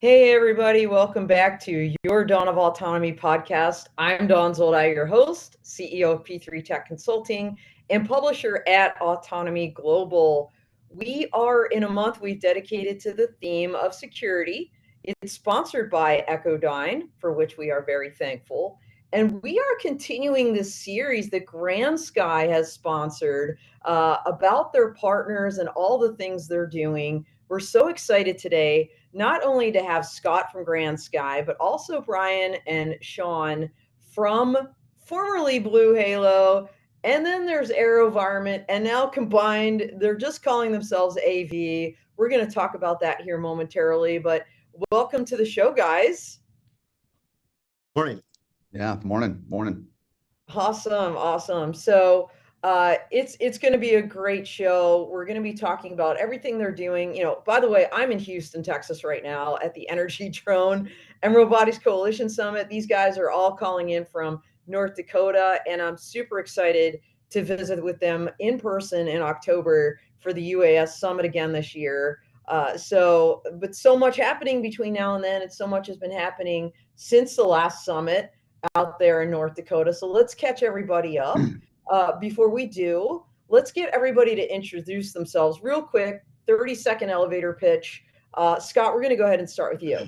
Hey, everybody, welcome back to your Dawn of Autonomy podcast. I'm Dawn Zoldi, your host, CEO of P3 Tech Consulting, and publisher at Autonomy Global. We are in a month we've dedicated to the theme of security. It's sponsored by Echodyne, for which we are very thankful. And we are continuing this series that GrandSKY has sponsored about their partners and all the things they're doing. We're so excited today not only to have Scott from GrandSKY, but also Bryan and Sean from formerly Blue Halo. And then there's AeroVironment, and now combined, they're just calling themselves AV. We're going to talk about that here momentarily, but welcome to the show, guys. Morning. Yeah, morning. Awesome. So it's going to be a great show. We're going to be talking about everything they're doing. By the way, I'm in Houston, Texas right now at the Energy Drone and Robotics Coalition Summit. These guys are all calling in from North Dakota, and I'm super excited to visit with them in person in October for the UAS Summit again this year. But so much happening between now and then, and so much has been happening since the last summit out there in North Dakota. So let's catch everybody up. Before we do, let's get everybody to introduce themselves real quick. 30-second elevator pitch. Scott, we're going to go ahead and start with you.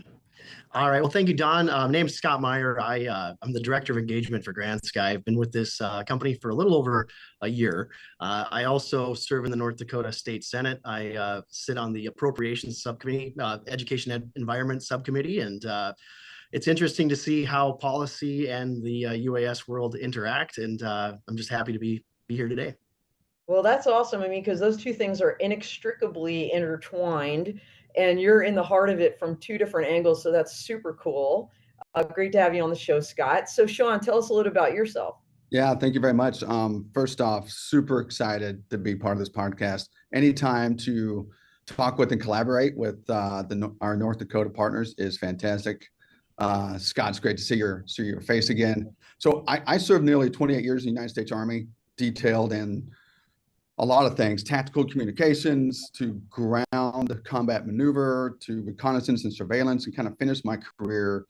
All right. Well, thank you, Don. My name's Scott Meyer. I'm the director of engagement for GrandSKY. I've been with this company for a little over a year. I also serve in the North Dakota State Senate. I sit on the appropriations subcommittee, education and environment subcommittee, and it's interesting to see how policy and the UAS world interact, and I'm just happy to be here today. Well, that's awesome. I mean, because those two things are inextricably intertwined, and you're in the heart of it from two different angles, so that's super cool. Great to have you on the show, Scott. So, Sean, tell us a little about yourself. Yeah, thank you very much. First off, super excited to be part of this podcast. Anytime to talk with and collaborate with our North Dakota partners is fantastic. Scott, it's great to see your face again. So I served nearly 28 years in the United States Army, detailed in a lot of things, tactical communications to ground combat maneuver to reconnaissance and surveillance, and kind of finished my career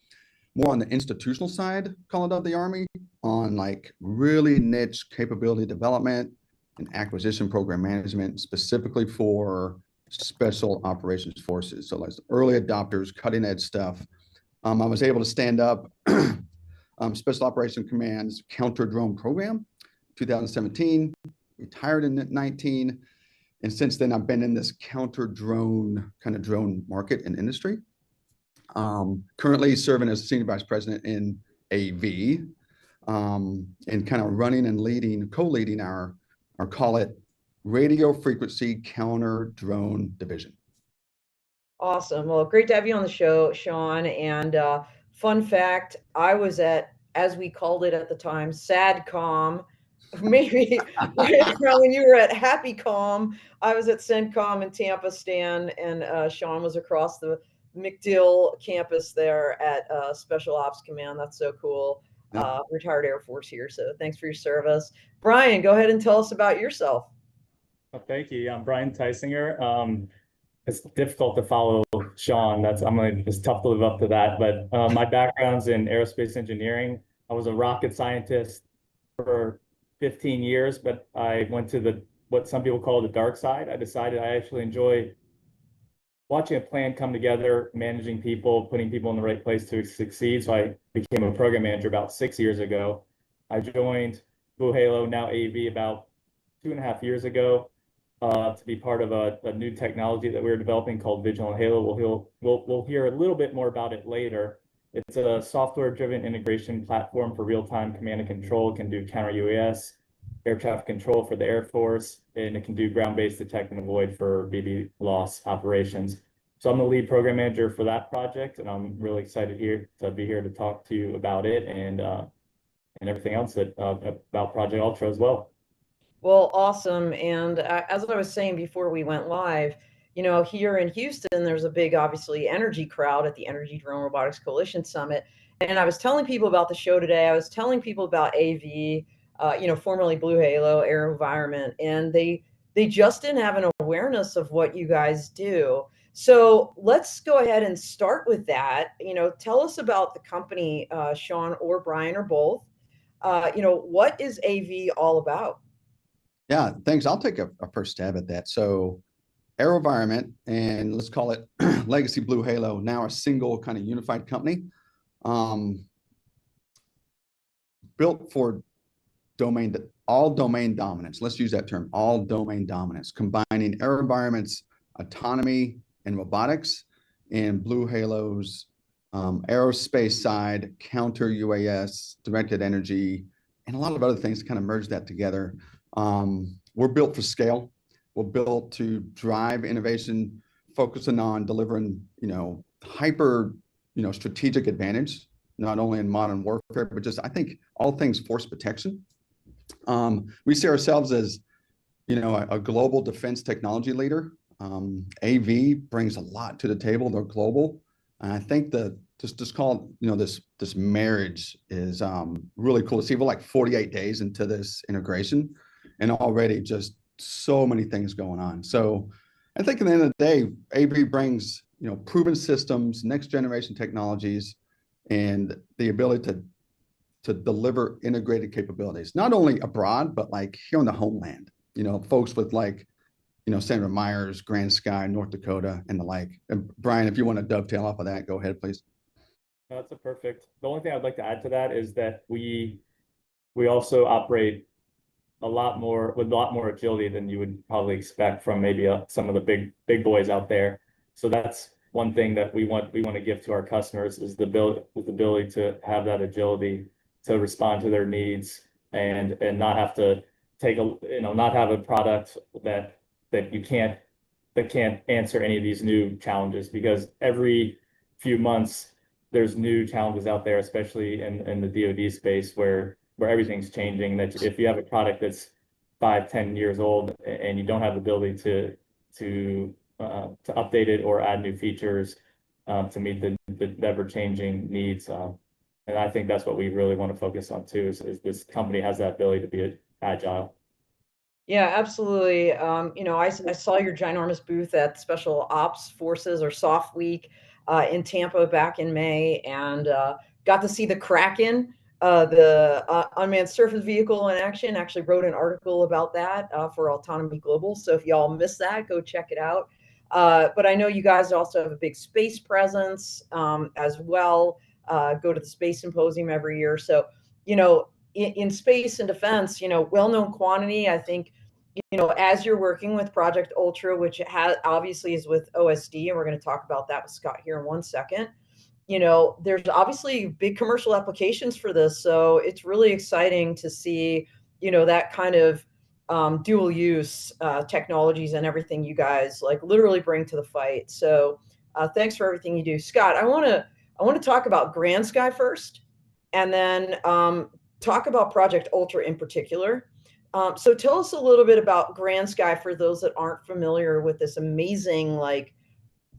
more on the institutional side, call it, of the Army, on like really niche capability development and acquisition program management, specifically for special operations forces. So like early adopters, cutting edge stuff. I was able to stand up Special Operations Command's counter drone program, 2017, retired in 19. And since then, I've been in this counter drone kind of drone market and industry. Currently serving as Senior Vice President in AV, and kind of running and co-leading our call it radio frequency counter drone division. Awesome. Well, great to have you on the show, Sean. And fun fact, I was at, as we called it at the time, SADCOM. Maybe when you were at HappyCom, I was at CENTCOM in Tampa, Stan, and Sean was across the MacDill campus there at Special Ops Command. That's so cool. Yeah. Retired Air Force here, so thanks for your service. Bryan, go ahead and tell us about yourself. Well, thank you. I'm Bryan Tisinger. It's difficult to follow Sean. It's tough to live up to that. But my background's in aerospace engineering. I was a rocket scientist for 15 years, but I went to what some people call the dark side. I decided I actually enjoy watching a plan come together, managing people, putting people in the right place to succeed. So I became a program manager about 6 years ago. I joined Blue Halo, now AV, about 2.5 years ago. To be part of a new technology that we're developing called Vigilant Halo. We'll hear a little bit more about it later. It's a software-driven integration platform for real-time command and control. It can do counter-UAS, air traffic control for the Air Force, and it can do ground-based detect and avoid for BB loss operations. So I'm the lead program manager for that project, and I'm really excited to be here to talk to you about it and everything else about Project Ultra as well. Well, awesome. And as I was saying before we went live, here in Houston, there's a big, obviously, energy crowd at the Energy Drone Robotics Coalition Summit. And I was telling people about the show today. I was telling people about AV, formerly Blue Halo, AeroVironment, and they just didn't have an awareness of what you guys do. So let's go ahead and start with that. Tell us about the company, Sean or Bryan or both. What is AV all about? Yeah, thanks. I'll take a first stab at that. So AeroVironment, and let's call it Legacy Blue Halo, now a single kind of unified company, built for all domain dominance. Let's use that term, all domain dominance, combining AeroVironment's autonomy and robotics and Blue Halo's aerospace side, counter UAS, directed energy, and a lot of other things to kind of merge that together. We're built for scale. We're built to drive innovation, focusing on delivering, hyper, strategic advantage, not only in modern warfare, but just, I think, all things force protection. We see ourselves as, a global defense technology leader. AV brings a lot to the table. They're global. And I think that just call it, this marriage is really cool to see. We're like 48 days into this integration and already just so many things going on. So I think at the end of the day, AV brings, proven systems, next generation technologies, and the ability to deliver integrated capabilities, not only abroad, but like here in the homeland, folks with like, Senator Meyer's, GrandSKY, North Dakota, and the like. And Bryan, if you want to dovetail off of that, go ahead, please. That's a perfect. The only thing I'd like to add to that is that we also operate with a lot more agility than you would probably expect from maybe some of the big boys out there. So that's one thing that we want to give to our customers is the ability to have that agility to respond to their needs and not have to not have a product that can't answer any of these new challenges, because every few months there's new challenges out there, especially in the DoD space where everything's changing. That if you have a product that's 5-10 years old and you don't have the ability to update it or add new features to meet the ever-changing needs, and I think that's what we really want to focus on too. Is this company has that ability to be agile. Yeah, absolutely. I saw your ginormous booth at Special Ops Forces or Soft Week in Tampa back in May, and got to see the Kraken, the unmanned surface vehicle in action. Actually wrote an article about that for Autonomy Global. So if y'all missed that, go check it out. But I know you guys also have a big space presence as well. Go to the Space Symposium every year. So, in space and defense, well-known quantity, I think, as you're working with Project Ultra, which obviously is with OSD, and we're going to talk about that with Scott here in one second, there's obviously big commercial applications for this. So it's really exciting to see, that kind of dual use technologies and everything you guys like literally bring to the fight. So thanks for everything you do. Scott, I want to talk about GrandSKY first, and then talk about Project Ultra in particular. So tell us a little bit about GrandSKY for those that aren't familiar with this amazing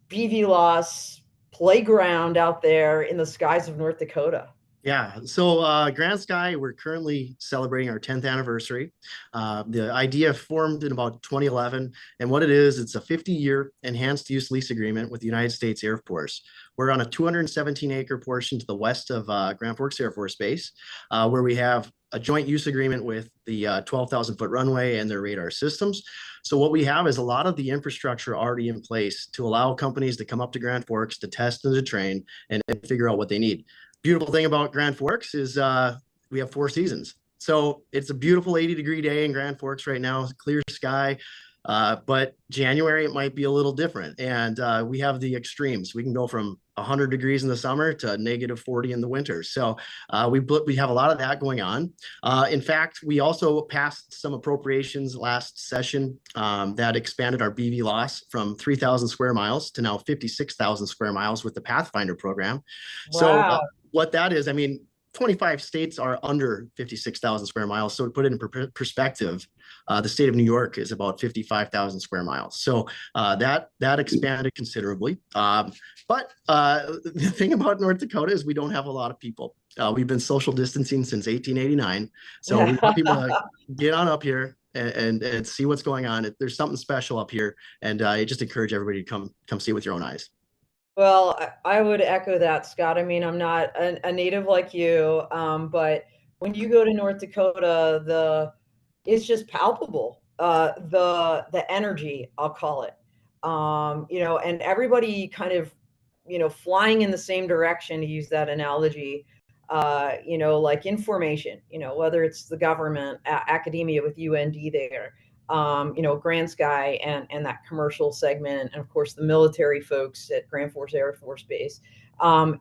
BVLOS playground out there in the skies of North Dakota. Yeah, so GrandSKY, we're currently celebrating our 10th anniversary. The idea formed in about 2011, and what it is, it's a 50-year enhanced use lease agreement with the United States Air Force. We're on a 217-acre portion to the west of Grand Forks Air Force Base, where we have a joint use agreement with the 12,000-foot runway and their radar systems. So what we have is a lot of the infrastructure already in place to allow companies to come up to Grand Forks to test and to train and figure out what they need. Beautiful thing about Grand Forks is we have 4 seasons. So it's a beautiful 80-degree day in Grand Forks right now, clear sky. But January, it might be a little different. And we have the extremes. We can go from 100 degrees in the summer to negative 40 in the winter. So we have a lot of that going on. In fact, we also passed some appropriations last session that expanded our BVLOS from 3,000 square miles to now 56,000 square miles with the Pathfinder program. Wow. So what that is, 25 states are under 56,000 square miles. So to put it in perspective, the state of New York is about 55,000 square miles. So that expanded considerably. But the thing about North Dakota is we don't have a lot of people. We've been social distancing since 1889. So we want people to get on up here and see what's going on. There's something special up here, and I just encourage everybody to come see it with your own eyes. Well, I would echo that, Scott. I mean, I'm not a native like you, but when you go to North Dakota, it's just palpable. The energy, I'll call it. And everybody kind of, flying in the same direction, to use that analogy. Like information, whether it's the government, academia with UND there, GrandSKY and that commercial segment, and of course the military folks at Grand Forks Air Force Base.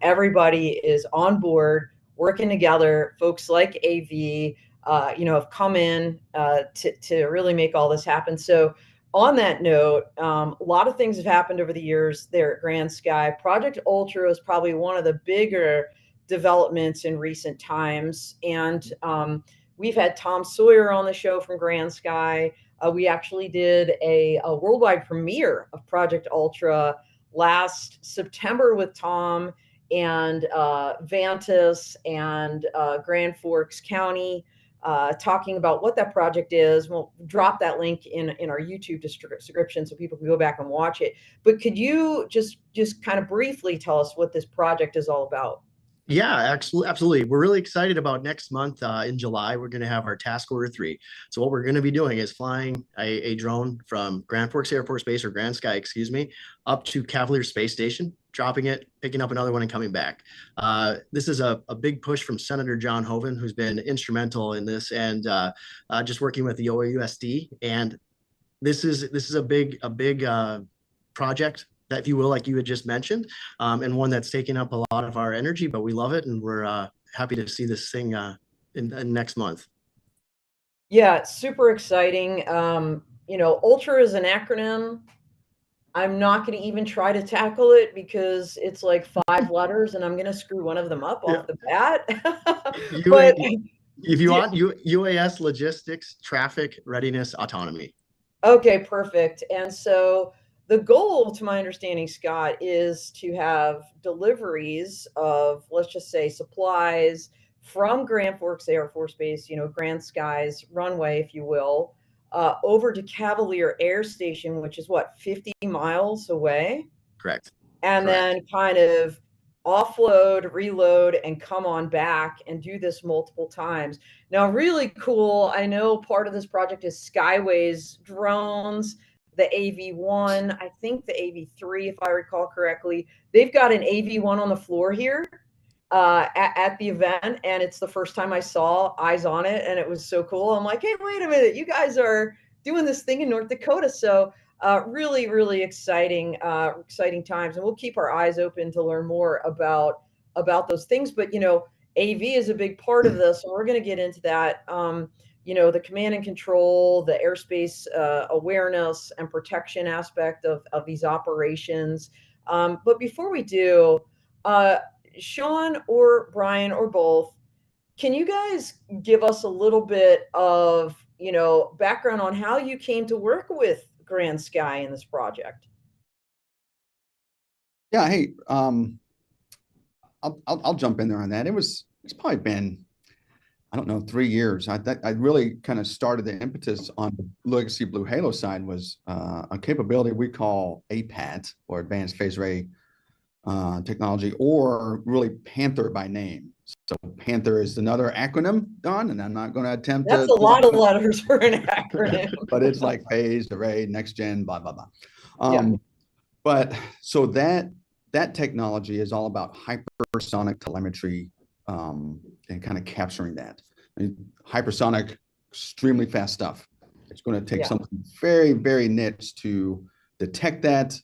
Everybody is on board, working together. Folks like AV, have come in to really make all this happen. So on that note, a lot of things have happened over the years there at GrandSKY. Project Ultra is probably one of the bigger developments in recent times. And we've had Tom Sawyer on the show from GrandSKY. We actually did a worldwide premiere of Project Ultra last September with Tom and Vantas and Grand Forks County, talking about what that project is. We'll drop that link in our YouTube description so people can go back and watch it. But could you just kind of briefly tell us what this project is all about? Yeah, absolutely. We're really excited about next month in July. We're going to have our task order 3. So what we're going to be doing is flying a drone from Grand Forks Air Force Base, or GrandSKY, excuse me, up to Cavalier Space Station, dropping it, picking up another one, and coming back. This is a big push from Senator John Hoeven, who's been instrumental in this, and just working with the OAUSD. And this is a big project, that, if you will, like you had just mentioned, and one that's taken up a lot of our energy, but we love it, and we're happy to see this thing in next month. Yeah, super exciting. Ultra is an acronym. I'm not going to even try to tackle it because it's like 5 letters, and I'm going to screw one of them up off the bat. But if you want, UAS, logistics, traffic, readiness, autonomy. Okay, perfect. And so the goal, to my understanding, Scott, is to have deliveries of, let's just say, supplies from Grand Forks Air Force Base, GrandSKY's runway, if you will, over to Cavalier Air Station, which is what, 50 miles away? Correct. And then kind of offload, reload, and come on back and do this multiple times. Now, really cool. I know part of this project is Skyway's drones, the AV1, I think the AV3, if I recall correctly. They've got an AV1 on the floor here at the event, and it's the first time I saw eyes on it, and it was so cool. I'm like, hey, wait a minute, you guys are doing this thing in North Dakota. So really, really exciting times, and we'll keep our eyes open to learn more about those things. But AV is a big part of this, and we're going to get into that. The command and control, the airspace awareness and protection aspect of these operations. But before we do, Sean or Bryan or both, can you guys give us a little bit of background on how you came to work with GrandSKY in this project? Yeah, hey, I'll jump in there on that. It's probably been, I don't know, 3 years. I really kind of started the impetus on the Legacy Blue Halo side was a capability we call APAT, or Advanced Phase Array technology, or really Panther by name. So Panther is another acronym, Don, and I'm not going to attempt That's a lot of letters for an acronym. But it's like phase, array, next gen, blah, blah, blah. But so that technology is all about hypersonic telemetry and kind of capturing that. I mean, hypersonic, extremely fast stuff. It's going to take something very, very niche to detect that,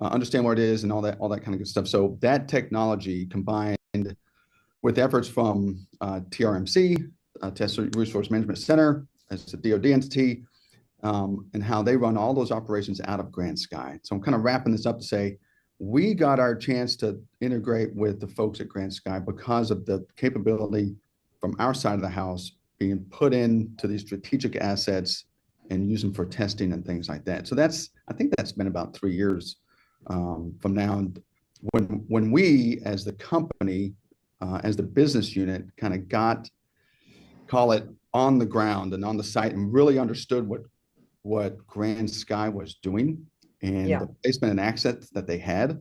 understand what it is, and all that kind of good stuff. So that technology combined with efforts from TRMC, Test Resource Management Center, as a DoD entity, and how they run all those operations out of GrandSKY. So I'm kind of wrapping this up to say, we got our chance to integrate with the folks at GrandSKY because of the capability from our side of the house being put into these strategic assets and use them for testing and things like that. So I think that's been about 3 years from now. When we, as the company, as the business unit, kind of call it on the ground and on the site and really understood what GrandSKY was doing and the placement and access that they had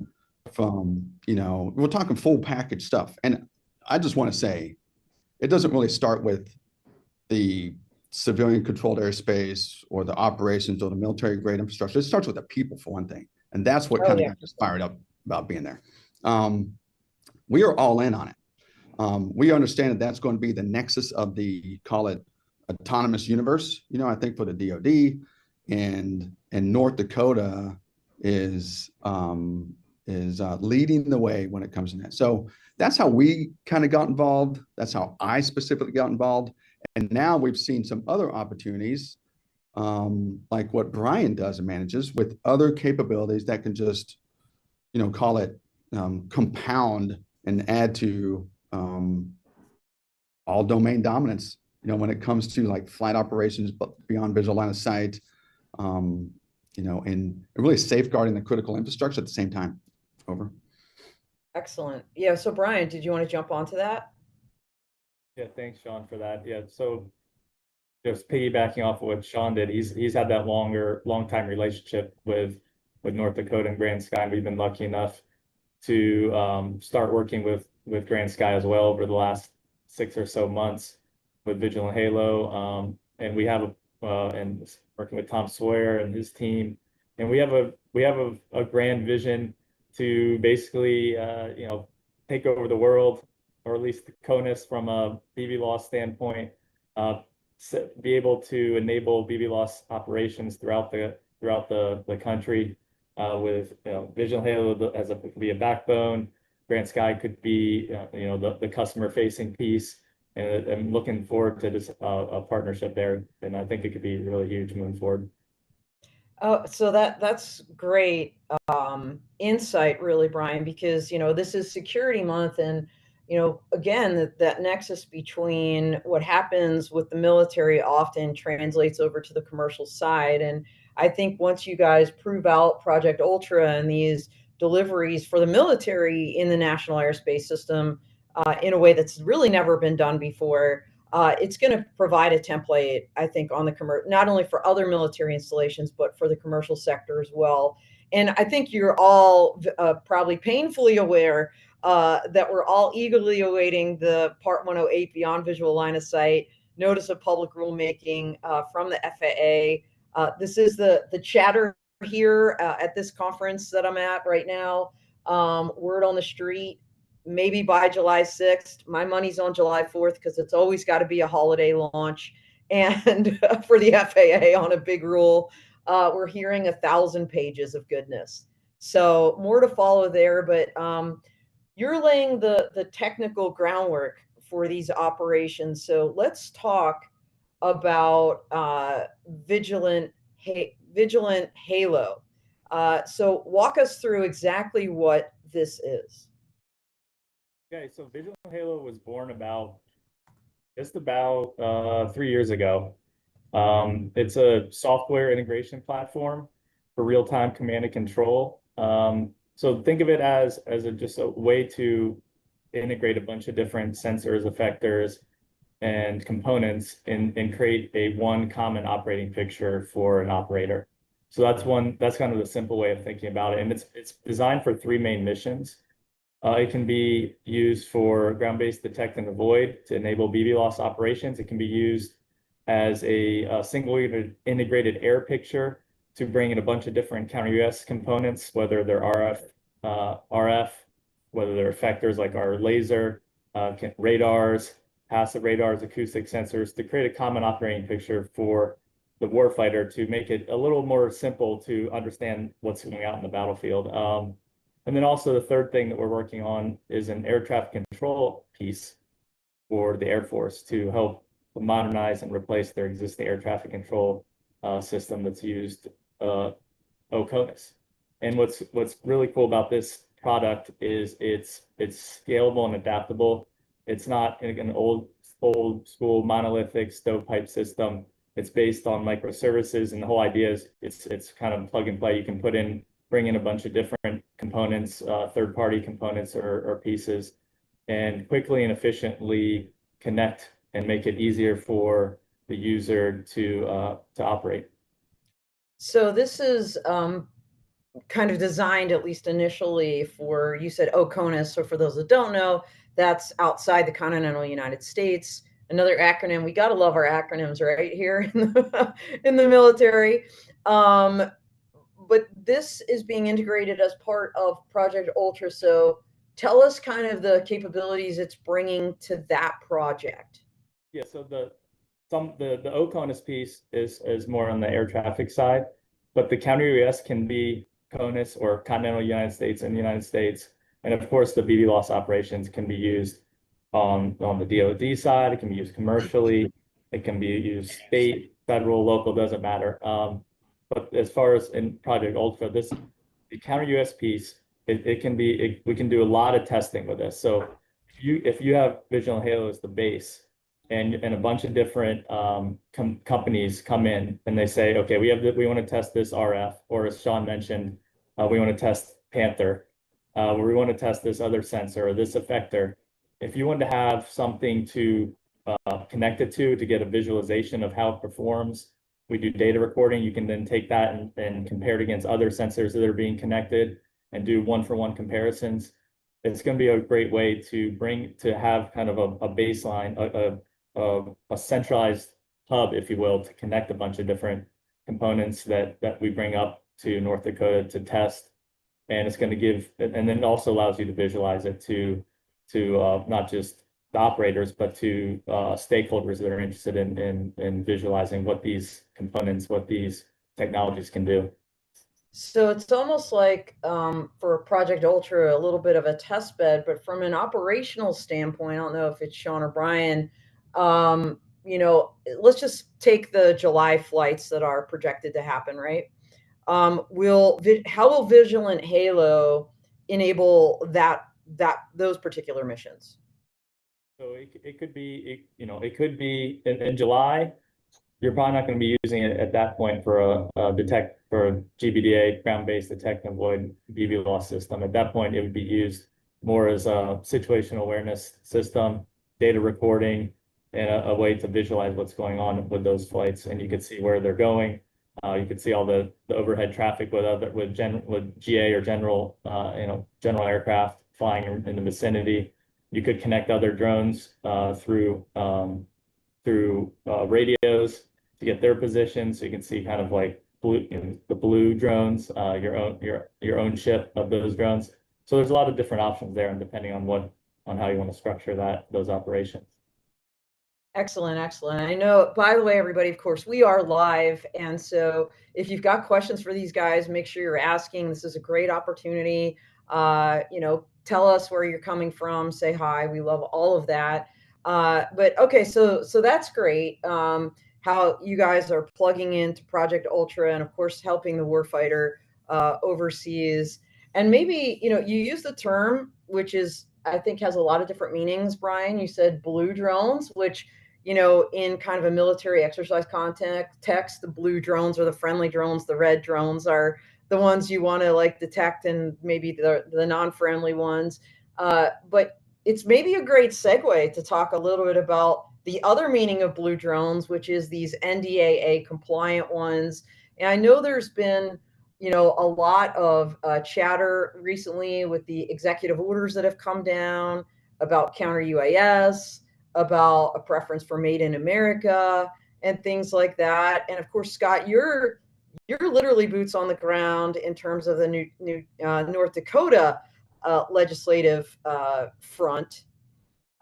from, we're talking full package stuff. And I just want to say, it doesn't really start with the civilian controlled airspace or the operations or the military grade infrastructure. It starts with the people, for one thing. And that's what kind of got us fired up about being there. We are all in on it. We understand that that's going to be the nexus of the, call it, autonomous universe. I think for the DoD and North Dakota is leading the way when it comes to that. So that's how we kind of got involved. That's how I specifically got involved. And now we've seen some other opportunities, like what Bryan does and manages with other capabilities that can just, call it compound and add to all domain dominance, when it comes to like flight operations, but beyond visual line of sight, and really safeguarding the critical infrastructure at the same time. Over. Excellent. Yeah. So Bryan, did you want to jump onto that? Yeah, thanks, Sean, for that. Yeah, so just piggybacking off of what Sean did, he's had that long time relationship with North Dakota and GrandSKY. We've been lucky enough to start working with GrandSKY as well over the last 6 or so months with Vigilant Halo, and we have and working with Tom Troyerr and his team, and we have a grand vision to basically take over the world, or at least the CONUS from a BVLOS standpoint, be able to enable BVLOS operations throughout the country, with Vigilant Halo as could be a backbone. GrandSKY could be the customer facing piece, and I'm looking forward to this a partnership there, and I think it could be really huge moving forward. So that's great insight, really, Bryan, because this is Security Month, and again, that nexus between what happens with the military often translates over to the commercial side. And I think once you guys prove out Project Ultra and these deliveries for the military in the National Airspace System in a way that's really never been done before, it's going to provide a template, I think, on the not only for other military installations, but for the commercial sector as well. And I think you're all probably painfully aware that we're all eagerly awaiting the Part 108 Beyond Visual Line of Sight Notice of Public Rulemaking from the FAA. This is the chatter here at this conference that I'm at right now. Word on the street, maybe by July 6th. My money's on July 4th because it's always got to be a holiday launch. And for the FAA on a big rule, we're hearing 1,000 pages of goodness. So more to follow there, but you're laying the technical groundwork for these operations. So let's talk about Vigilant Halo. So walk us through exactly what this is. Okay, so Vigilant Halo was born just about 3 years ago. It's a software integration platform for real-time command and control. So think of it as just a way to integrate a bunch of different sensors, effectors, and components and create one common operating picture for an operator. So that's kind of the simple way of thinking about it. And it's designed for 3 main missions. It can be used for ground-based detect and avoid to enable BVLOS operations. It can be used as a single integrated air picture to bring in a bunch of different counter-UAS components, whether they're RF, whether they're effectors like our laser, radars, passive radars, acoustic sensors, to create a common operating picture for the warfighter to make it a little more simple to understand what's going out in the battlefield. And then also the third thing that we're working on is an air traffic control piece for the Air Force to help modernize and replace their existing air traffic control system that's used OCONUS. And what's really cool about this product is it's scalable and adaptable. It's not an old school monolithic stovepipe system. It's based on microservices, and the whole idea is it's kind of plug and play. You can bring in a bunch of different components, third-party components or pieces, and quickly and efficiently connect and make it easier for the user to operate. So this is kind of designed, at least initially, for, you said OCONUS. So for those that don't know, that's outside the continental United States. Another acronym. We got to love our acronyms right here in the military. But this is being integrated as part of Project Ultra. So tell us kind of the capabilities it's bringing to that project. Yeah, so the OCONUS piece is more on the air traffic side, but the counter UAS can be CONUS or continental United States and the United States. And of course, the BB loss operations can be used on the DoD side. It can be used commercially. It can be used state, federal, local, doesn't matter. But as far as in Project Ultra, the counter UAS piece, we can do a lot of testing with this. So if you have Vigilant Halo as the base, and a bunch of different companies come in and they say, okay, we want to test this RF, or as Sean mentioned, we want to test Panther, or we want to test this other sensor or this effector. If you want to have something to connect it to get a visualization of how it performs, we do data recording. You can then take that and compare it against other sensors that are being connected and do one-for-one comparisons. It's going to be a great way to have kind of a baseline, a centralized hub, if you will, to connect a bunch of different components that we bring up to North Dakota to test. And it's going to give, and then it also allows you to visualize it to not just the operators, but to stakeholders that are interested in visualizing what these components, what these technologies can do. So it's almost like for Project Ultra, a little bit of a test bed, but from an operational standpoint, I don't know if it's Sean or Bryan, let's just take the July flights that are projected to happen, right? How will Vigilant Halo enable those particular missions? So it could be, it could be in July. You're probably not going to be using it at that point for a GBDA, ground-based detect and avoid BB loss system. At that point, it would be used more as a situational awareness system, data recording, and a way to visualize what's going on with those flights. And you could see where they're going. You could see all the overhead traffic with GA or general aircraft flying in the vicinity. You could connect other drones through radios to get their position, so you can see kind of like the blue drones, your own ship of those drones. So there's a lot of different options there, and depending on how you want to structure those operations. Excellent, excellent. I know, by the way, everybody, of course, we are live. And so if you've got questions for these guys, make sure you're asking. This is a great opportunity. Tell us where you're coming from, say hi. We love all of that. But okay, so that's great. How you guys are plugging into Project Ultra and of course helping the warfighter overseas. And maybe, you use the term, which is, I think, has a lot of different meanings. Bryan, you said blue drones, which, in kind of a military exercise context, the blue drones are the friendly drones. The red drones are the ones you want to like detect, and maybe the non-friendly ones. But it's maybe a great segue to talk a little bit about the other meaning of blue drones, which is these NDAA compliant ones. And I know there's been, a lot of chatter recently with the executive orders that have come down about counter UAS, about a preference for made in America and things like that. And of course, Scott, you're literally boots on the ground in terms of the new North Dakota legislative front.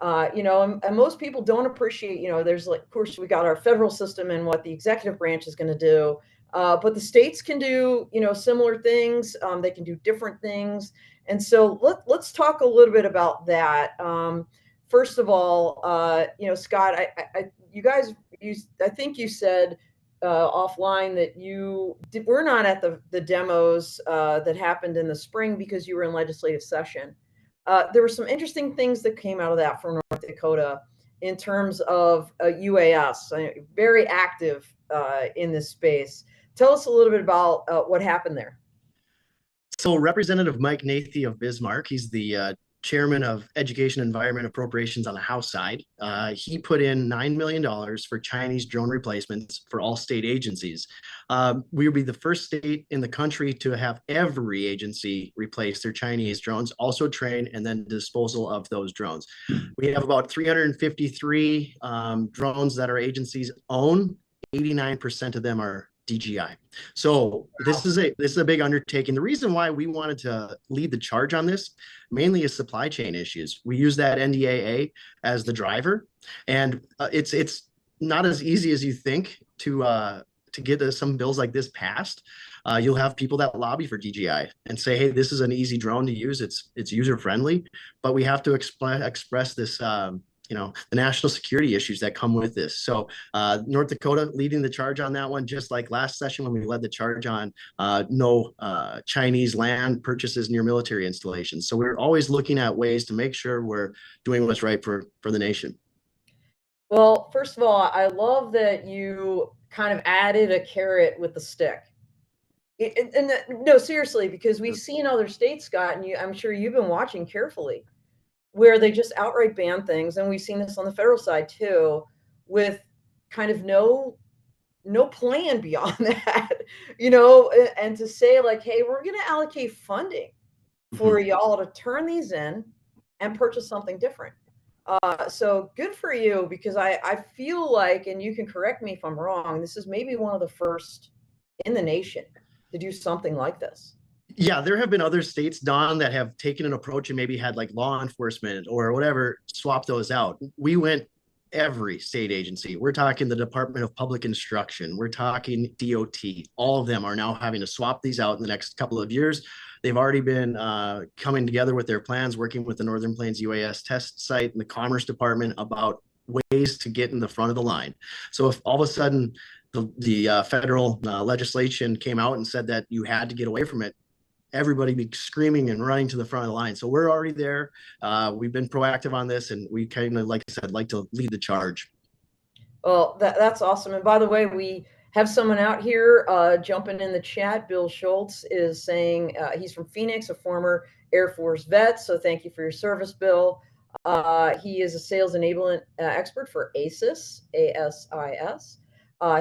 And most people don't appreciate, there's of course, we got our federal system and what the executive branch is going to do. But the states can do, similar things. They can do different things. And so let's talk a little bit about that. First of all, Scott, I think you said offline that you were not at the demos that happened in the spring because you were in legislative session. There were some interesting things that came out of that for North Dakota in terms of UAS, very active in this space. Tell us a little bit about what happened there. So Representative Mike Nathie of Bismarck, he's the chairman of Education and Environment Appropriations on the House side. He put in $9 million for Chinese drone replacements for all state agencies. We will be the first state in the country to have every agency replace their Chinese drones, also train and then disposal of those drones. We have about 353 drones that our agencies own. 89% of them are DJI. So this is a big undertaking. The reason why we wanted to lead the charge on this mainly is supply chain issues. We use that NDAA as the driver, and it's not as easy as you think to get some bills like this passed. You'll have people that lobby for DJI and say, "Hey, this is an easy drone to use. It's user friendly," but we have to express this. The national security issues that come with this. So North Dakota leading the charge on that one, just like last session when we led the charge on no Chinese land purchases near military installations. So we're always looking at ways to make sure we're doing what's right for the nation. Well, first of all, I love that you kind of added a carrot with the stick. No, seriously, because we've seen other states, Scott, and I'm sure you've been watching carefully, where they just outright ban things. And we've seen this on the federal side too, with kind of no plan beyond that, and to say like, hey, we're going to allocate funding for y'all to turn these in and purchase something different. So good for you, because I feel like, and you can correct me if I'm wrong, this is maybe one of the first in the nation to do something like this. Yeah, there have been other states, Don, that have taken an approach and maybe had like law enforcement or whatever swap those out. We went every state agency. We're talking the Department of Public Instruction. We're talking DOT. All of them are now having to swap these out in the next couple of years. They've already been coming together with their plans, working with the Northern Plains UAS test site and the Commerce Department about ways to get in the front of the line. So if all of a sudden the federal legislation came out and said that you had to get away from it, everybody be screaming and running to the front of the line. So we're already there. We've been proactive on this, and we kind of, like I said, like to lead the charge. Well, that's awesome. And by the way, we have someone out here jumping in the chat. Bill Schultz is saying he's from Phoenix, a former Air Force vet. So thank you for your service, Bill. He is a sales enablement expert for ASIS, ASIS.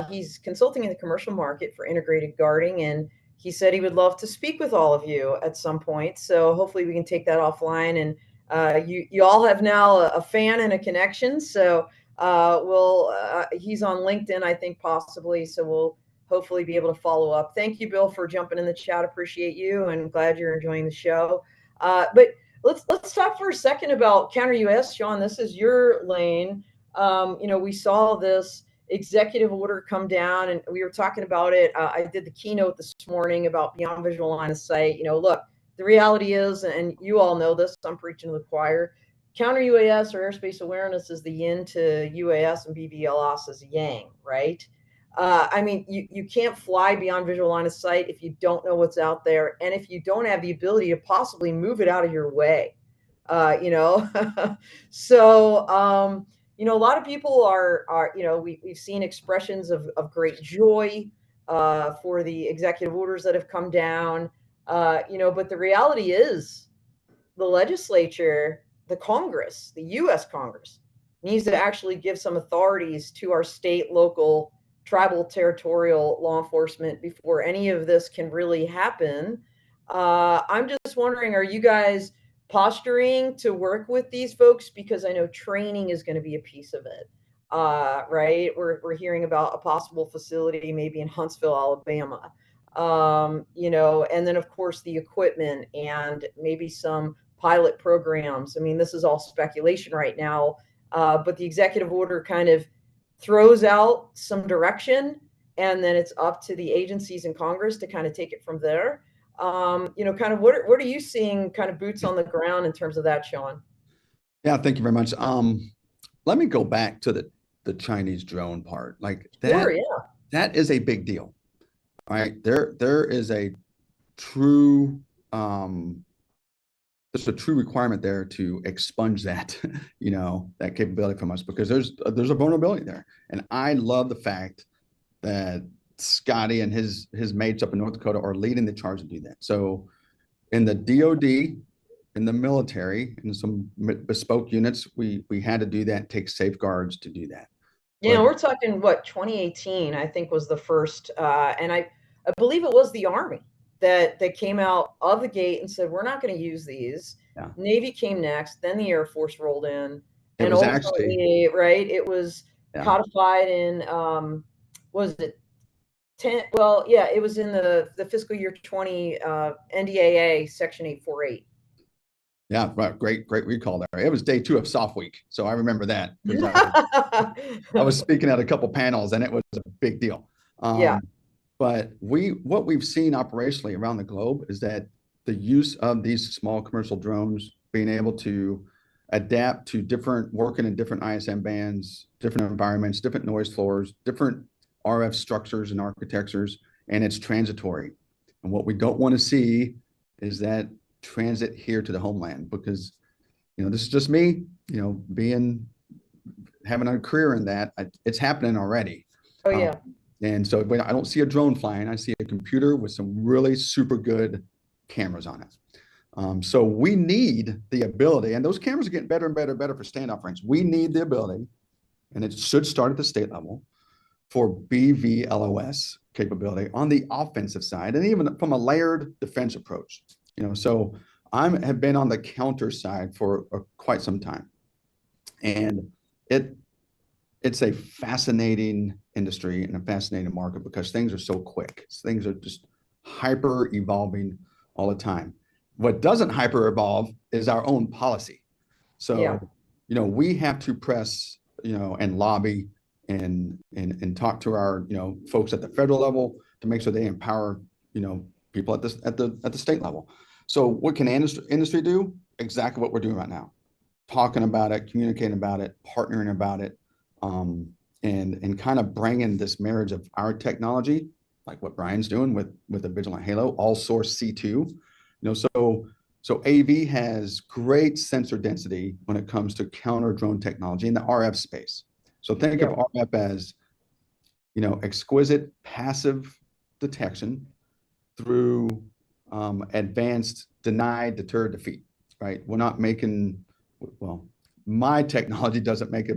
He's consulting in the commercial market for integrated guarding, and he said he would love to speak with all of you at some point. So hopefully we can take that offline. And you all have now a fan and a connection. So he's on LinkedIn, I think, possibly. So we'll hopefully be able to follow up. Thank you, Bill, for jumping in the chat. Appreciate you, and glad you're enjoying the show. But let's talk for a second about counter UAS, Sean. This is your lane. We saw this executive order come down, and we were talking about it. I did the keynote this morning about beyond visual line of sight. Look, the reality is, and you all know this, I'm preaching to the choir, counter UAS or airspace awareness is the yin to UAS, and BVLOS is yang, right? You can't fly beyond visual line of sight if you don't know what's out there, and if you don't have the ability to possibly move it out of your way. So a lot of people are we've seen expressions of great joy for the executive orders that have come down, but the reality is the legislature, the Congress, the U.S. Congress needs to actually give some authorities to our state, local, tribal, territorial law enforcement before any of this can really happen. I'm just wondering, are you guys posturing to work with these folks? Because I know training is going to be a piece of it, right? We're hearing about a possible facility maybe in Huntsville, Alabama, and then of course the equipment and maybe some pilot programs. This is all speculation right now, but the executive order kind of throws out some direction, and then it's up to the agencies in Congress to kind of take it from there. Kind of what are you seeing, kind of boots on the ground in terms of that, Sean? Yeah, thank you very much. Let me go back to the Chinese drone part. Like that, sure, yeah. That is a big deal. All right. There is a true there's a true requirement there to expunge that, that capability from us, because there's a vulnerability there. And I love the fact that Scotty and his mates up in North Dakota are leading the charge to do that. So in the DOD, in the military, in some bespoke units, we had to do that, take safeguards to do that. Yeah, we're talking what 2018, I think, was the first, and I believe it was the Army that came out of the gate and said, we're not going to use these. Yeah. Navy came next, then the Air Force rolled in, It and was ultimately, right, it was codified in, was it 10? Well, yeah, it was in the fiscal year 20 NDAA Section 848. Yeah, right. Great recall there. It was day 2 of soft week, so I remember that. I was speaking at a couple panels, and it was a big deal. Yeah. But what we've seen operationally around the globe is that the use of these small commercial drones, being able to adapt to working in different ISM bands, different environments, different noise floors, different RF structures and architectures, and it's transitory. And what we don't want to see is that transit here to the homeland, because this is just me, having a career in that. It's happening already. Oh yeah. And so when I don't see a drone flying, I see a computer with some really super good cameras on it. So we need the ability, and those cameras are getting better and better for standoff range. We need the ability, and it should start at the state level, for BVLOS capability on the offensive side, and even from a layered defense approach. So I have been on the counter side for quite some time, and it's a fascinating industry and a fascinating market because things are so quick. Things are just hyper evolving all the time. What doesn't hyper evolve is our own policy. So, we have to press, and lobby and talk to our, folks at the federal level to make sure they empower, people at the state level. So what can industry do? Exactly what we're doing right now. Talking about it, communicating about it, partnering about it, and kind of bringing this marriage of our technology, like what Bryan's doing with the Vigilant Halo, all source C2. So AV has great sensor density when it comes to counter drone technology in the RF space. So think of RF as, exquisite passive detection through advanced deny, deter, defeat, right? We're not making, my technology doesn't make a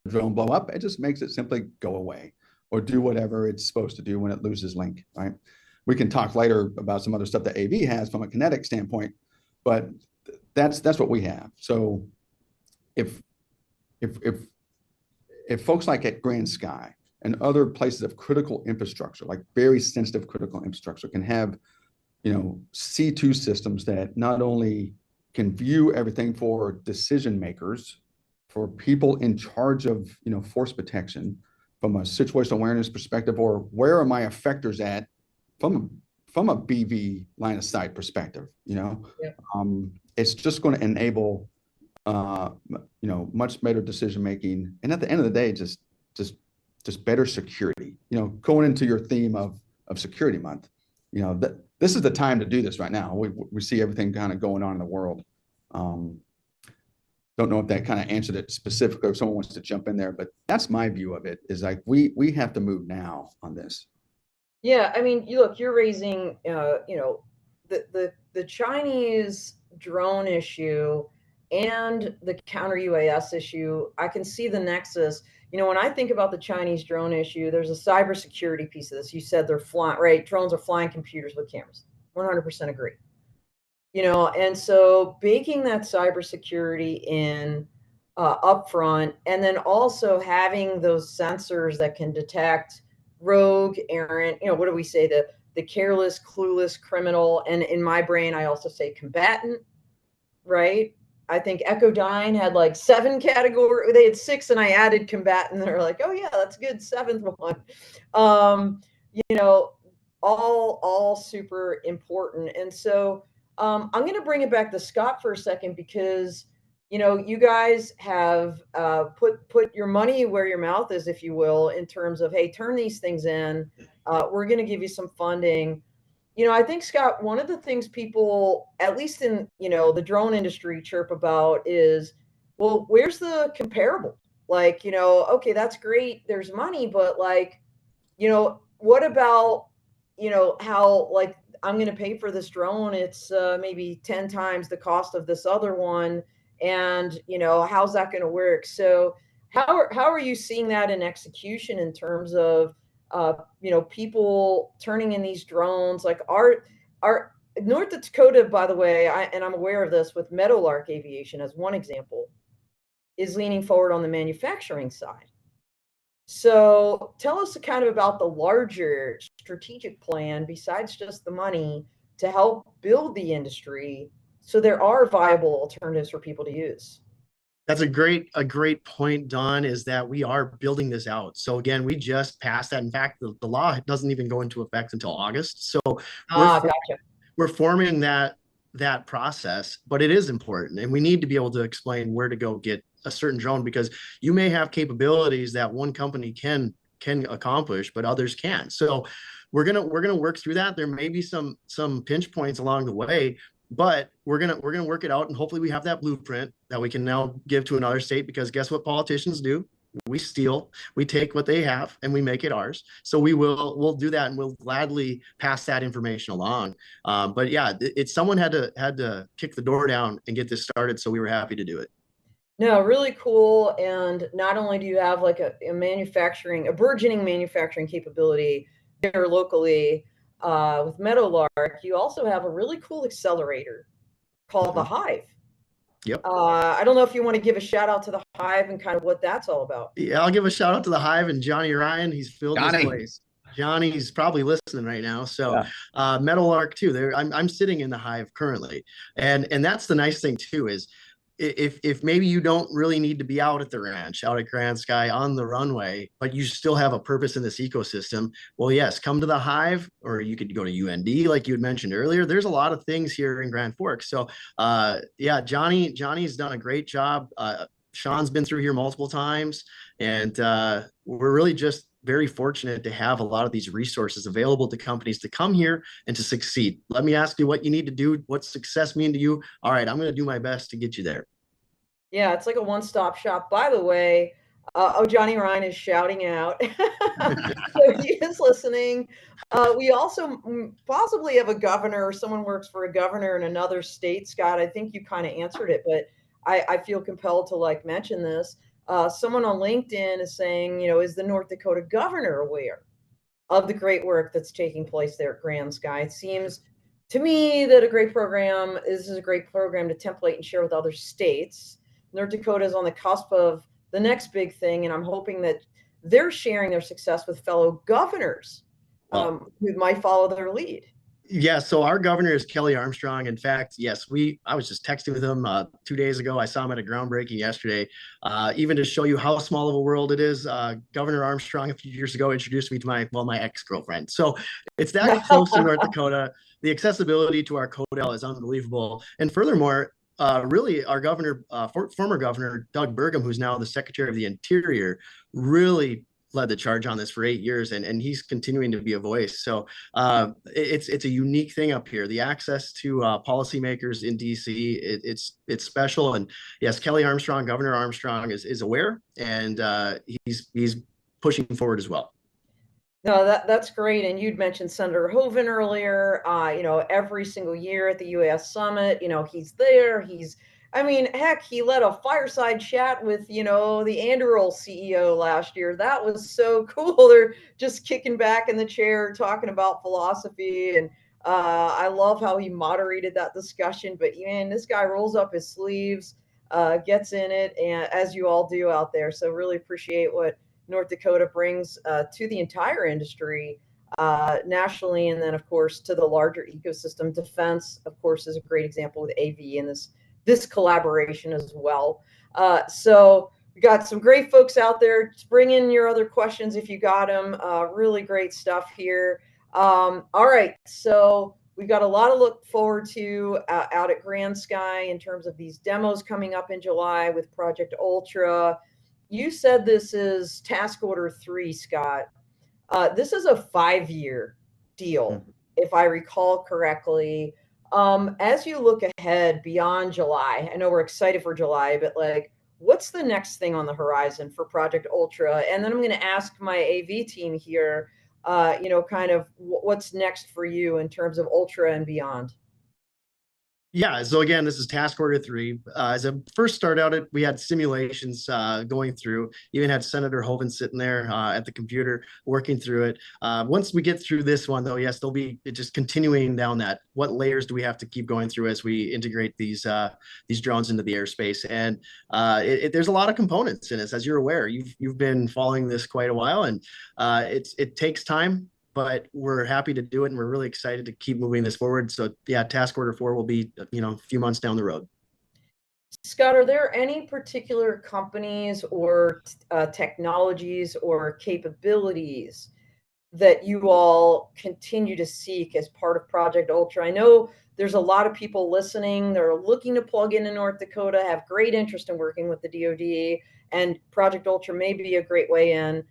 drone blow up. It just makes it simply go away or do whatever it's supposed to do when it loses link, right? We can talk later about some other stuff that AV has from a kinetic standpoint, but that's what we have. So if folks like at GrandSKY and other places of critical infrastructure, like very sensitive critical infrastructure, can have, C2 systems that not only can view everything for decision makers, for people in charge of, force protection from a situational awareness perspective, or where are my effectors at from a BV line of sight perspective, it's just going to enable much better decision making, and at the end of the day, just better security. Going into your theme of security month, that this is the time to do this right now. We see everything kind of going on in the world. Don't know if that kind of answered it specifically, if someone wants to jump in there, but that's my view of it. Is like we have to move now on this. Yeah, I mean, you're raising, the Chinese drone issue and the counter UAS issue. I can see the nexus. When I think about the Chinese drone issue, there's a cybersecurity piece of this. You said they're flying, right? Drones are flying computers with cameras. 100% agree. And so baking that cybersecurity in upfront, and then also having those sensors that can detect rogue, errant, what do we say? The careless, clueless criminal. And in my brain, I also say combatant, right? I think Echodyne had like 7 categories. They had 6, and I added combatant. They're like, oh yeah, that's good. 7th one. All super important. And so I'm going to bring it back to Scott for a second, because you guys have put your money where your mouth is, if you will, in terms of, hey, turn these things in. We're going to give you some funding. I think, Scott, one of the things people, at least in, the drone industry, chirp about is, well, where's the comparable? Like, okay, that's great. There's money, but like, what about, how, like, I'm going to pay for this drone. It's maybe 10 times the cost of this other one. And, how's that going to work? So how are you seeing that in execution in terms of, people turning in these drones? Like our North Dakota, by the way, and I'm aware of this with Meadowlark Aviation as one example, is leaning forward on the manufacturing side. So tell us kind of about the larger strategic plan besides just the money to help build the industry so there are viable alternatives for people to use. That's a great point, Don, is that we are building this out. So again, we just passed that. In fact, the law doesn't even go into effect until August. So Gotcha. we're forming that process, but it is important. And we need to be able to explain where to go get a certain drone, because you may have capabilities that one company can accomplish, but others can't. So we're gonna work through that. There may be some pinch points along the way, but we're gonna work it out, and hopefully we have that blueprint that we can now give to another state, because guess what politicians do? We steal, we take what they have and we make it ours. So we'll do that, and we'll gladly pass that information along. But yeah, it's someone had to kick the door down and get this started. So we were happy to do it. No, really cool. And not only do you have like a burgeoning manufacturing capability here locally with Meadowlark, you also have a really cool accelerator called the Hive. Yep. I don't know if you want to give a shout out to the Hive and kind of what that's all about. Yeah, I'll give a shout out to the Hive and Johnny Ryan. He's filled this place. Johnny's probably listening right now. So Meadowlark too. I'm sitting in the Hive currently, and that's the nice thing too, is if maybe you don't really need to be out at the ranch, out at GrandSKY on the runway, but you still have a purpose in this ecosystem, well, yes, come to the Hive, or you could go to UND, like you had mentioned earlier. There's a lot of things here in Grand Forks. So yeah, Johnny's done a great job. Sean's been through here multiple times, and we're really just very fortunate to have a lot of these resources available to companies to come here and to succeed. Let me ask you what you need to do. What's success mean to you? All right, I'm going to do my best to get you there. Yeah, it's like a one-stop shop. By the way, Johnny Ryan is shouting out. So he is listening. We also possibly have a governor, or someone works for a governor in another state. Scott, I think you kind of answered it, but I feel compelled to mention this. Someone on LinkedIn is saying, is the North Dakota governor aware of the great work that's taking place there at GrandSKY? It seems to me that this is a great program to template and share with other states. North Dakota is on the cusp of the next big thing, and I'm hoping that they're sharing their success with fellow governors who might follow their lead. Yeah, so our governor is Kelly Armstrong. In fact, yes, I was just texting with him 2 days ago. I saw him at a groundbreaking yesterday. Even to show you how small of a world it is, Governor Armstrong a few years ago introduced me to my ex-girlfriend. So it's that close to North Dakota. The accessibility to our CODEL is unbelievable. And furthermore, really, our governor, former governor Doug Burgum, who's now the Secretary of the Interior, really led the charge on this for 8 years, and he's continuing to be a voice. So it's a unique thing up here. The access to policymakers in DC, it's special. And yes, Kelly Armstrong, Governor Armstrong is aware, and he's pushing forward as well. No, that's great. And you'd mentioned Senator Hoeven earlier. Every single year at the UAS Summit, he's there. Heck, he led a fireside chat with, the Anduril CEO last year. That was so cool. They're just kicking back in the chair, talking about philosophy. And I love how he moderated that discussion. But man, this guy rolls up his sleeves, gets in it, and as you all do out there. So really appreciate what North Dakota brings to the entire industry nationally. And then, of course, to the larger ecosystem. Defense, of course, is a great example with AV and this collaboration as well. So we got some great folks out there. Just bring in your other questions if you got them. Really great stuff here. All right, so we've got a lot to look forward to out at GrandSKY in terms of these demos coming up in July with Project Ultra. You said this is task order 3, Scott. This is a 5-year deal, if I recall correctly. As you look ahead beyond July, I know we're excited for July, but what's the next thing on the horizon for Project Ultra? And then I'm going to ask my AV team here, kind of what's next for you in terms of Ultra and beyond. Yeah, so again, this is task order 3. As I first started out, we had simulations going through. Even had Senator Hovind sitting there at the computer working through it. Once we get through this one, though, yes, there'll be just continuing down that. What layers do we have to keep going through as we integrate these drones into the airspace? And there's a lot of components in this, as you're aware. You've been following this quite a while, and it takes time. But we're happy to do it, and we're really excited to keep moving this forward. So yeah, task order 4 will be, a few months down the road. Scott, are there any particular companies or technologies or capabilities that you all continue to seek as part of Project Ultra? I know there's a lot of people listening. They're looking to plug into North Dakota, have great interest in working with the DoD, and Project Ultra may be a great way in.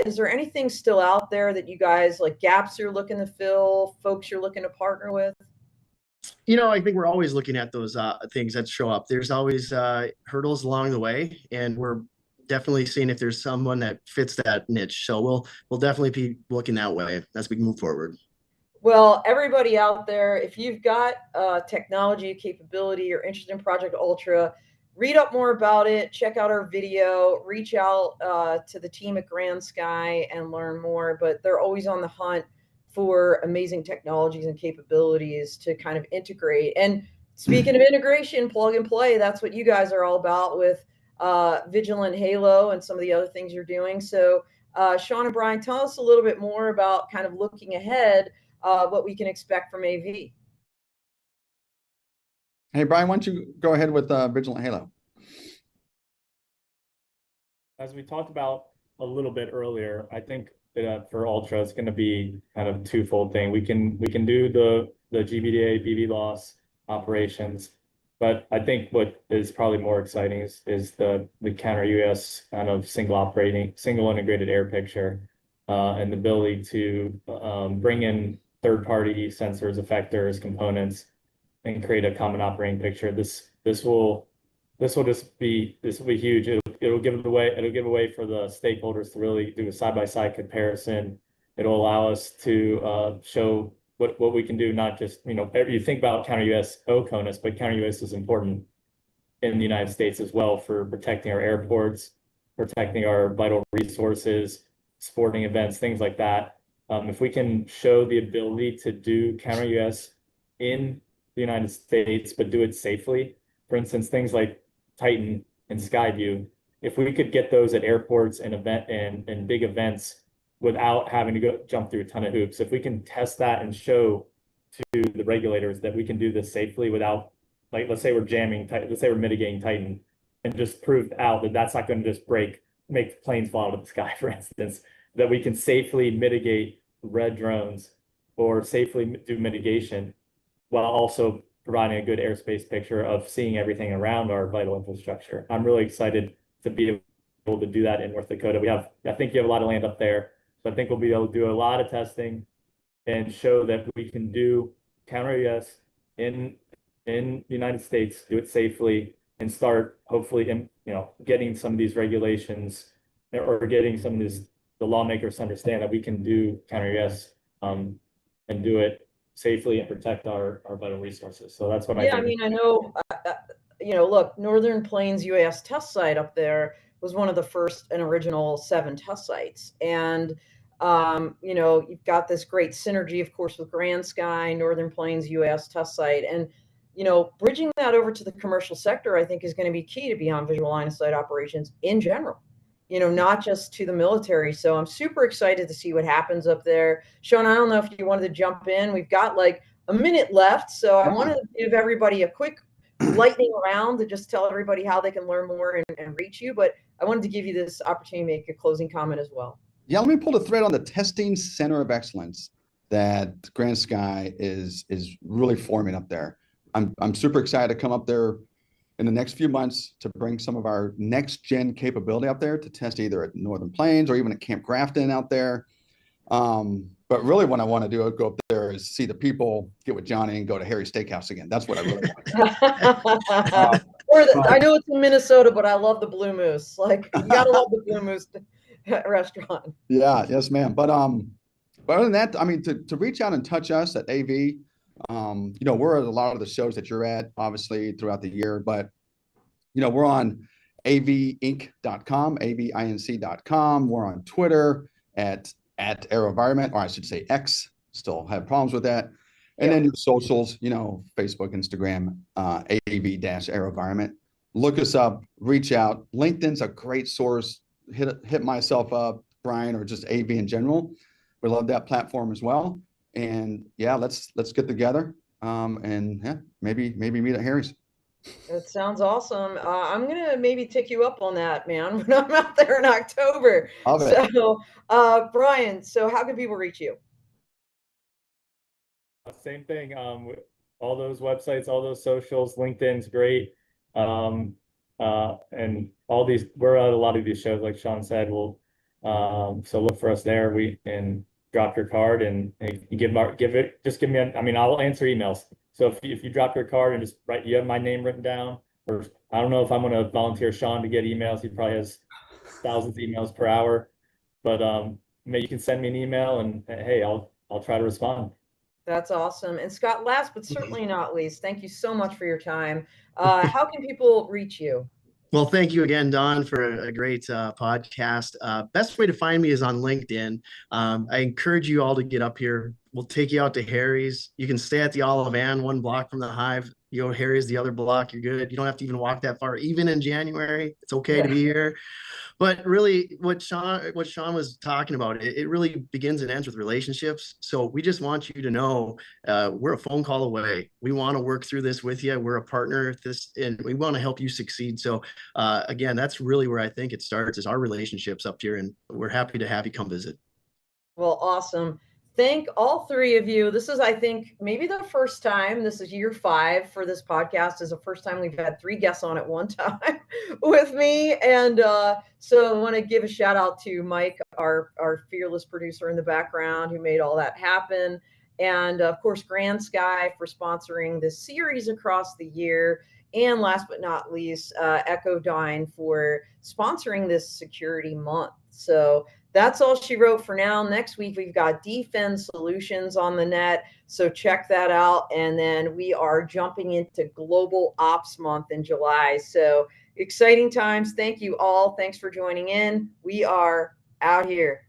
Is there anything still out there that you guys, like gaps you're looking to fill, folks you're looking to partner with? I think we're always looking at those things that show up. There's always hurdles along the way, and we're definitely seeing if there's someone that fits that niche. So we'll definitely be looking that way as we move forward. Well, everybody out there, if you've got technology capability or interest in Project Ultra, read up more about it, check out our video, reach out to the team at GrandSKY and learn more. But they're always on the hunt for amazing technologies and capabilities to kind of integrate. And speaking of integration, plug and play, that's what you guys are all about with Vigilant Halo and some of the other things you're doing. So Sean and Bryan, tell us a little bit more about kind of looking ahead, what we can expect from AV. Hey, Bryan, why don't you go ahead with Vigilant Halo? As we talked about a little bit earlier, I think that for Ultra, it's going to be kind of a twofold thing. We can do the GBDA, BB loss operations, but I think what is probably more exciting is the counter UAS kind of single integrated air picture, and the ability to bring in third-party sensors, effectors, components, and create a common operating picture. This will be huge. It'll give a way for the stakeholders to really do a side-by-side comparison. It'll allow us to show what we can do, not just, you think about counter UAS OCONUS, but counter UAS is important in the United States as well for protecting our airports, protecting our vital resources, sporting events, things like that. If we can show the ability to do counter UAS in the United States, but do it safely, for instance, things like Titan and Skyview, if we could get those at airports and big events without having to jump through a ton of hoops, if we can test that and show to the regulators that we can do this safely without, like, let's say we're mitigating Titan, and just prove out that that's not going to just make planes fall out of the sky, for instance, that we can safely mitigate red drones or safely do mitigation while also providing a good airspace picture of seeing everything around our vital infrastructure. I'm really excited to be able to do that in North Dakota. I think you have a lot of land up there, so I think we'll be able to do a lot of testing and show that we can do counter UAS in the United States, do it safely, and start hopefully getting some of these regulations or getting some of the lawmakers to understand that we can do counter UAS and do it safely and protect our vital resources. So that's what I think. I mean, I know, look, Northern Plains UAS test site up there was one of the first and original 7 test sites. And, you've got this great synergy, of course, with GrandSKY, Northern Plains UAS test site. And, bridging that over to the commercial sector, I think is going to be key to beyond visual line of sight operations in general, not just to the military. So I'm super excited to see what happens up there. Sean, I don't know if you wanted to jump in. We've got like a minute left. So I want to give everybody a quick lightning round to just tell everybody how they can learn more and reach you. But I wanted to give you this opportunity to make a closing comment as well. Yeah, let me pull the thread on the testing center of excellence that GrandSKY is really forming up there. I'm super excited to come up there in the next few months to bring some of our next gen capability up there to test either at Northern Plains or even at Camp Grafton out there. But really what I want to do is go up there is see the people, get with Johnny, and go to Harry's Steakhouse again. That's what I really want. I know it's in Minnesota, but I love the Blue Moose. Like, you gotta love the Blue Moose restaurant. Yeah, yes, ma'am. But But other than that, I mean, to reach out and touch us at AV, you know, we're at a lot of the shows that you're at, obviously, throughout the year, but, you know, we're on avinc.com, avinc.com. We're on Twitter at AeroVironment, or I should say X, still have problems with that. And then your socials, you know, Facebook, Instagram, AV-AeroVironment. Look us up, reach out. LinkedIn's a great source. Hit myself up, Bryan, or just AV in general. We love that platform as well. And yeah, let's get together. And yeah, maybe meet at Harry's. That sounds awesome. I'm gonna maybe take you up on that, man, when I'm out there in October. Love it. So, Bryan, so how can people reach you? Same thing. All those websites, all those socials, LinkedIn's great. And all these, we're at a lot of these shows, like Sean said. We'll so look for us there. We and drop your card and you give it. Just give me I mean, I'll answer emails. So if you drop your card and just write, you have my name written down, or I don't know if I'm going to volunteer Sean to get emails. He probably has thousands of emails per hour, but maybe you can send me an email and hey, I'll try to respond. That's awesome. And Scott, last but certainly not least, thank you so much for your time. How can people reach you? Well, thank you again, Don, for a great podcast. Best way to find me is on LinkedIn. I encourage you all to get up here. We'll take you out to Harry's. You can stay at the Olive Ann, 1 block from the Hive. You go Harry's the other block, you're good. You don't have to even walk that far. Even in January, it's okay to be here. But really, what Sean was talking about, it really begins and ends with relationships. So we just want you to know we're a phone call away. We want to work through this with you. We're a partner with this, and we want to help you succeed. So again, that's really where I think it starts, is our relationships up here, and we're happy to have you come visit. Well, awesome. Thank all three of you. This is, I think, maybe the first time. This is year 5 for this podcast. Is the first time we've had 3 guests on at one time with me. And so I want to give a shout out to Mike, our fearless producer in the background, who made all that happen. And of course, GrandSKY for sponsoring this series across the year. And last but not least, Echodyne for sponsoring this security month. So that's all she wrote for now. Next week, we've got Defense Solutions on the net. So check that out. And then we are jumping into Global Ops Month in July. So exciting times. Thank you all. Thanks for joining in. We are out here.